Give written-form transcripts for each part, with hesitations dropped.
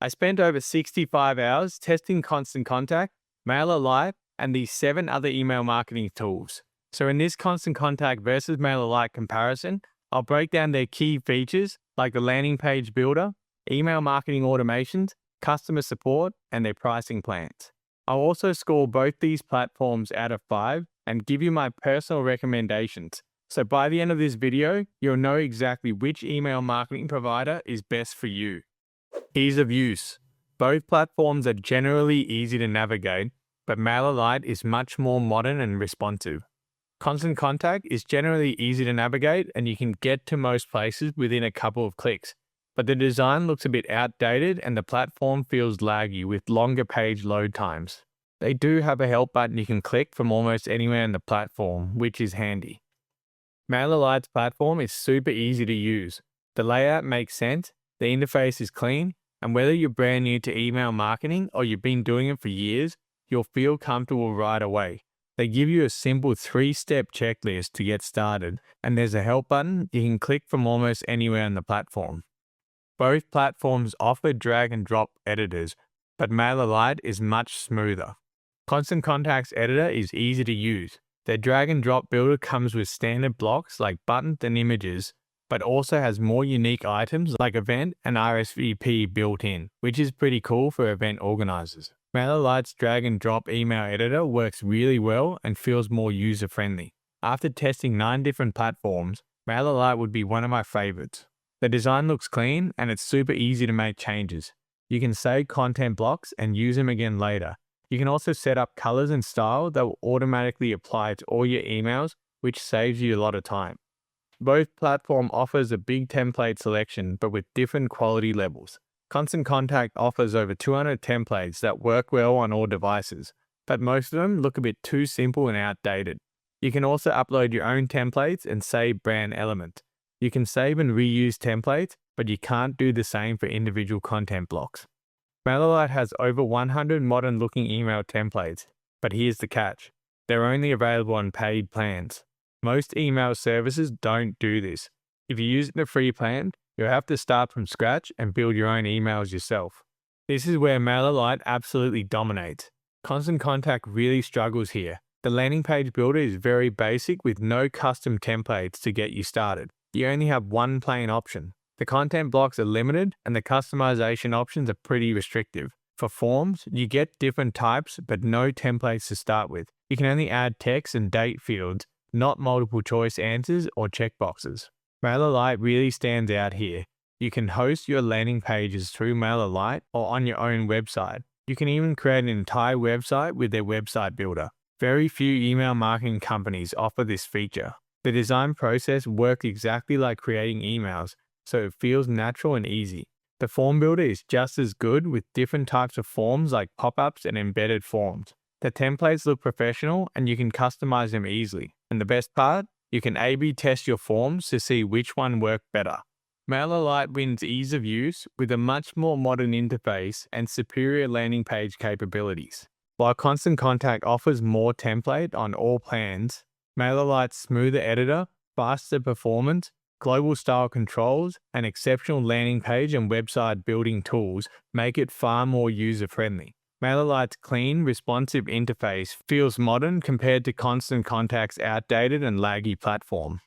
I spent over 65 hours testing Constant Contact, MailerLite, and these 7 other email marketing tools. So in this Constant Contact versus MailerLite comparison, I'll break down their key features like the landing page builder, email marketing automations, customer support, and their pricing plans. I'll also score both these platforms out of 5 and give you my personal recommendations. So by the end of this video, you'll know exactly which email marketing provider is best for you. Ease of use. Both platforms are generally easy to navigate, but MailerLite is much more modern and responsive. Constant Contact is generally easy to navigate and you can get to most places within a couple of clicks, but the design looks a bit outdated and the platform feels laggy with longer page load times. They do have a help button you can click from almost anywhere in the platform, which is handy. MailerLite's platform is super easy to use. The layout makes sense, the interface is clean, and whether you're brand new to email marketing or you've been doing it for years, you'll feel comfortable right away. They give you a simple 3-step checklist to get started, and there's a help button you can click from almost anywhere on the platform. Both platforms offer drag and drop editors, but MailerLite is much smoother. Constant Contact's editor is easy to use. Their drag and drop builder comes with standard blocks like buttons and images, but also has more unique items like event and RSVP built in, which is pretty cool for event organizers. MailerLite's drag and drop email editor works really well and feels more user-friendly. After testing 9 different platforms, MailerLite would be one of my favorites. The design looks clean and it's super easy to make changes. You can save content blocks and use them again later. You can also set up colors and style that will automatically apply to all your emails, which saves you a lot of time. Both platform offers a big template selection, but with different quality levels. Constant Contact offers over 200 templates that work well on all devices, but most of them look a bit too simple and outdated. You can also upload your own templates and save brand elements. You can save and reuse templates, but you can't do the same for individual content blocks. MailerLite has over 100 modern-looking email templates, but here's the catch. They're only available on paid plans. Most email services don't do this. If you use the free plan, you'll have to start from scratch and build your own emails yourself. This is where MailerLite absolutely dominates. Constant Contact really struggles here. The landing page builder is very basic with no custom templates to get you started. You only have one plain option. The content blocks are limited and the customization options are pretty restrictive. For forms, you get different types but no templates to start with. You can only add text and date fields, not multiple choice answers or checkboxes. MailerLite really stands out here. You can host your landing pages through MailerLite or on your own website. You can even create an entire website with their website builder. Very few email marketing companies offer this feature. The design process works exactly like creating emails, so it feels natural and easy. The form builder is just as good with different types of forms like pop-ups and embedded forms. The templates look professional and you can customize them easily. And the best part? You can A/B test your forms to see which one worked better. MailerLite wins ease of use with a much more modern interface and superior landing page capabilities. While Constant Contact offers more template on all plans, MailerLite's smoother editor, faster performance, global style controls, and exceptional landing page and website building tools make it far more user-friendly. MailerLite's clean, responsive interface feels modern compared to Constant Contact's outdated and laggy platform.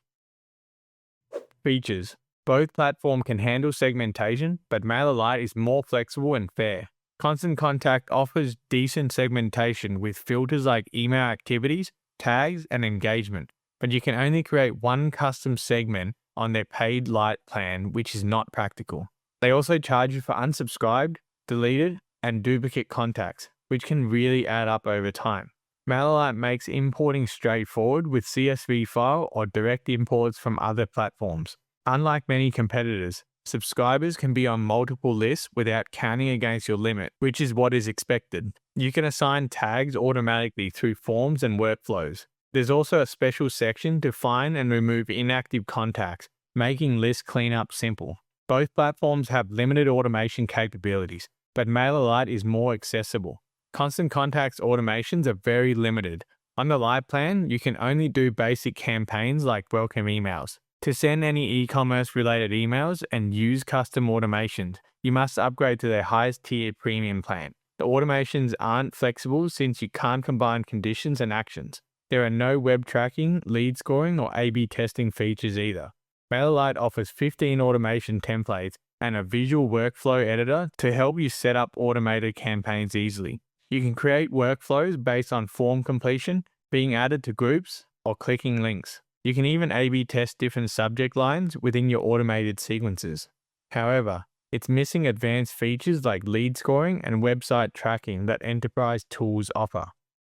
Features. Both platforms can handle segmentation, but MailerLite is more flexible and fair. Constant Contact offers decent segmentation with filters like email activities, tags, and engagement, but you can only create one custom segment on their paid Lite plan, which is not practical. They also charge you for unsubscribed, deleted, and duplicate contacts, which can really add up over time. MailerLite makes importing straightforward with CSV file or direct imports from other platforms. Unlike many competitors, subscribers can be on multiple lists without counting against your limit, which is what is expected. You can assign tags automatically through forms and workflows. There's also a special section to find and remove inactive contacts, making list cleanup simple. Both platforms have limited automation capabilities, but MailerLite is more accessible. Constant Contact's automations are very limited. On the Lite plan, you can only do basic campaigns like welcome emails. To send any e-commerce related emails and use custom automations, you must upgrade to their highest tier premium plan. The automations aren't flexible since you can't combine conditions and actions. There are no web tracking, lead scoring, or A/B testing features either. MailerLite offers 15 automation templates and a visual workflow editor to help you set up automated campaigns easily. You can create workflows based on form completion, being added to groups, or clicking links. You can even A/B test different subject lines within your automated sequences. However, it's missing advanced features like lead scoring and website tracking that enterprise tools offer.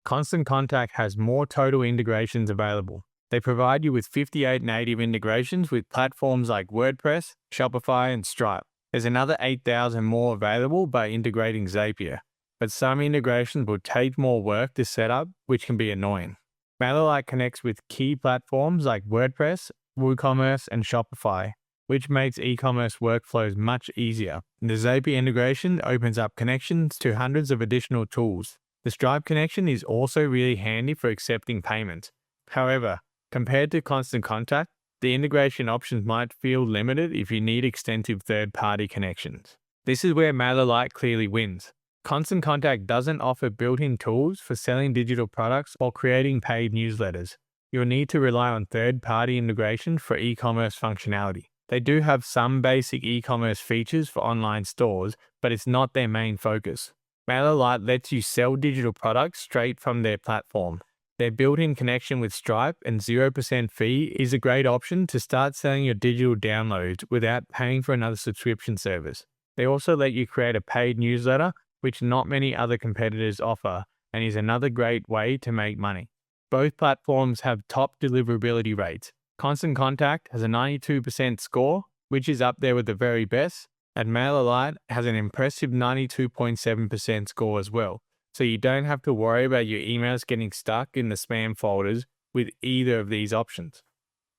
Constant Contact has more total integrations available. They provide you with 58 native integrations with platforms like WordPress, Shopify, and Stripe. There's another 8,000 more available by integrating Zapier, but some integrations will take more work to set up, which can be annoying. MailerLite connects with key platforms like WordPress, WooCommerce, and Shopify, which makes e-commerce workflows much easier. The Zapier integration opens up connections to hundreds of additional tools. The Stripe connection is also really handy for accepting payments. However, compared to Constant Contact, the integration options might feel limited if you need extensive third-party connections. This is where MailerLite clearly wins. Constant Contact doesn't offer built-in tools for selling digital products or creating paid newsletters. You'll need to rely on third-party integration for e-commerce functionality. They do have some basic e-commerce features for online stores, but it's not their main focus. MailerLite lets you sell digital products straight from their platform. Their built-in connection with Stripe and 0% fee is a great option to start selling your digital downloads without paying for another subscription service. They also let you create a paid newsletter, which not many other competitors offer, and is another great way to make money. Both platforms have top deliverability rates. Constant Contact has a 92% score, which is up there with the very best, and MailerLite has an impressive 92.7% score as well. So you don't have to worry about your emails getting stuck in the spam folders with either of these options.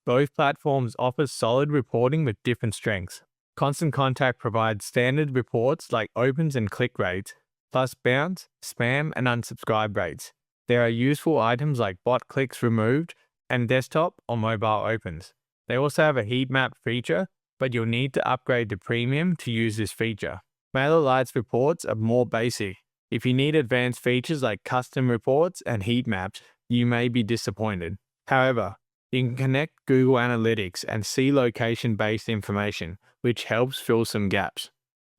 Both platforms offer solid reporting with different strengths. Constant Contact provides standard reports like opens and click rates, plus bounce, spam, and unsubscribe rates. There are useful items like bot clicks removed and desktop or mobile opens. They also have a heat map feature, but you'll need to upgrade to premium to use this feature. MailerLite's reports are more basic. If you need advanced features like custom reports and heat maps, you may be disappointed. However, you can connect Google Analytics and see location-based information, which helps fill some gaps.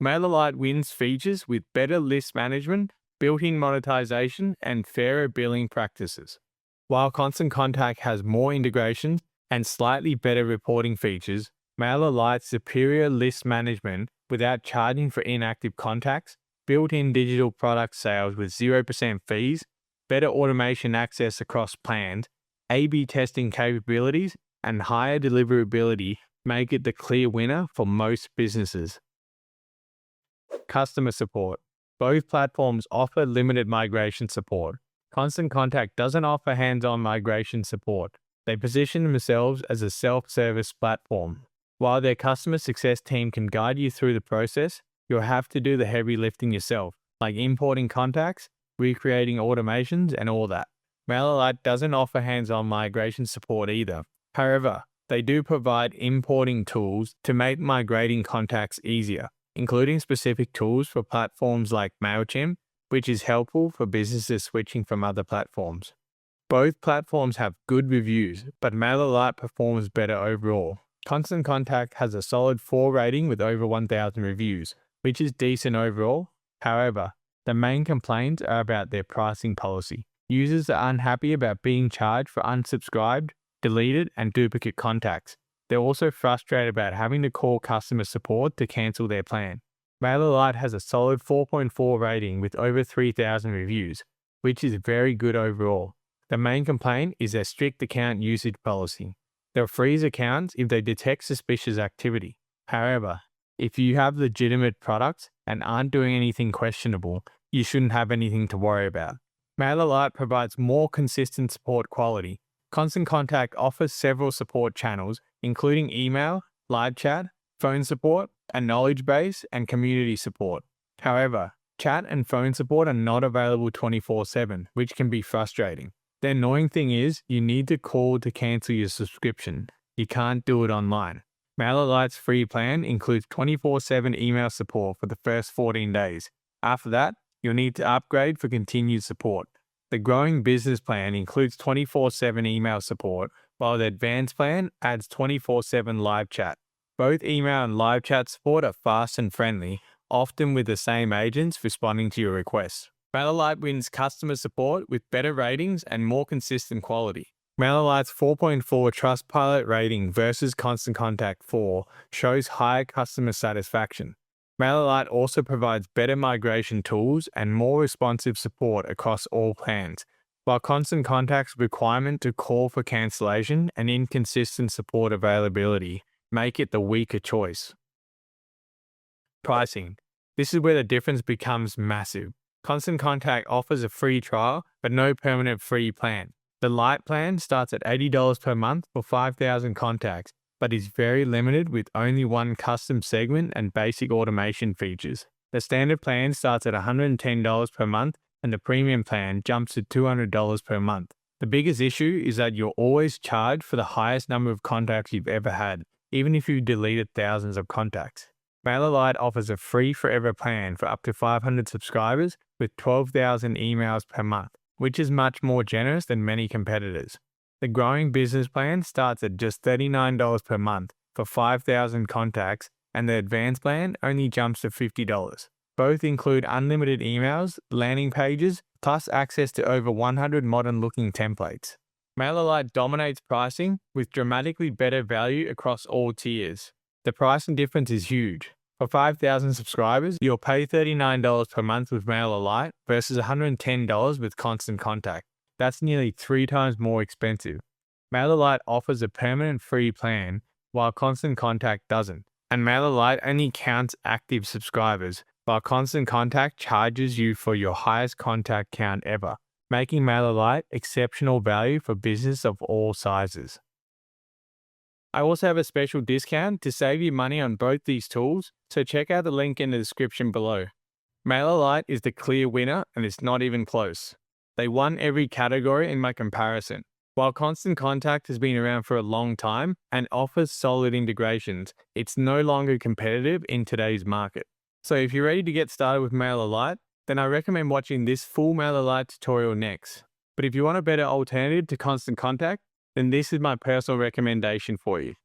MailerLite wins features with better list management, built-in monetization, and fairer billing practices. While Constant Contact has more integrations and slightly better reporting features, MailerLite's superior list management without charging for inactive contacts, built-in digital product sales with 0% fees, better automation access across plans, A/B testing capabilities, and higher deliverability make it the clear winner for most businesses. Customer support. Both platforms offer limited migration support. Constant Contact doesn't offer hands-on migration support. They position themselves as a self-service platform. While their customer success team can guide you through the process, you'll have to do the heavy lifting yourself, like importing contacts, recreating automations, and all that. MailerLite doesn't offer hands-on migration support either. However, they do provide importing tools to make migrating contacts easier, including specific tools for platforms like MailChimp, which is helpful for businesses switching from other platforms. Both platforms have good reviews, but MailerLite performs better overall. Constant Contact has a solid 4 rating with over 1,000 reviews, which is decent overall. However, the main complaints are about their pricing policy. Users are unhappy about being charged for unsubscribed, deleted, and duplicate contacts. They're also frustrated about having to call customer support to cancel their plan. MailerLite has a solid 4.4 rating with over 3,000 reviews, which is very good overall. The main complaint is their strict account usage policy. They'll freeze accounts if they detect suspicious activity. However, if you have legitimate products and aren't doing anything questionable, you shouldn't have anything to worry about. MailerLite provides more consistent support quality. Constant Contact offers several support channels, including email, live chat, phone support, a knowledge base, and community support. However, chat and phone support are not available 24/7, which can be frustrating. The annoying thing is, you need to call to cancel your subscription. You can't do it online. MailerLite's free plan includes 24/7 email support for the first 14 days. After that, you'll need to upgrade for continued support. The growing business plan includes 24/7 email support, while the advanced plan adds 24/7 live chat. Both email and live chat support are fast and friendly, often with the same agents responding to your requests. MailerLite wins customer support with better ratings and more consistent quality. MailerLite's 4.4 Trustpilot rating versus Constant Contact 4 shows higher customer satisfaction. MailerLite also provides better migration tools and more responsive support across all plans, while Constant Contact's requirement to call for cancellation and inconsistent support availability make it the weaker choice. Pricing. This is where the difference becomes massive. Constant Contact offers a free trial, but no permanent free plan. The Lite plan starts at $80 per month for 5,000 contacts, but is very limited with only one custom segment and basic automation features. The standard plan starts at $110 per month, and the premium plan jumps to $200 per month. The biggest issue is that you're always charged for the highest number of contacts you've ever had, even if you've deleted thousands of contacts. MailerLite offers a free forever plan for up to 500 subscribers with 12,000 emails per month, which is much more generous than many competitors. The growing business plan starts at just $39 per month for 5,000 contacts, and the advanced plan only jumps to $50. Both include unlimited emails, landing pages, plus access to over 100 modern-looking templates. MailerLite dominates pricing with dramatically better value across all tiers. The pricing difference is huge. For 5,000 subscribers, you'll pay $39 per month with MailerLite versus $110 with Constant Contact. That's nearly 3 times more expensive. MailerLite offers a permanent free plan, while Constant Contact doesn't. And MailerLite only counts active subscribers, while Constant Contact charges you for your highest contact count ever, making MailerLite exceptional value for business of all sizes. I also have a special discount to save you money on both these tools, so check out the link in the description below. MailerLite is the clear winner, and it's not even close. They won every category in my comparison. While Constant Contact has been around for a long time and offers solid integrations, it's no longer competitive in today's market. So if you're ready to get started with MailerLite, then I recommend watching this full MailerLite tutorial next. But if you want a better alternative to Constant Contact, then this is my personal recommendation for you.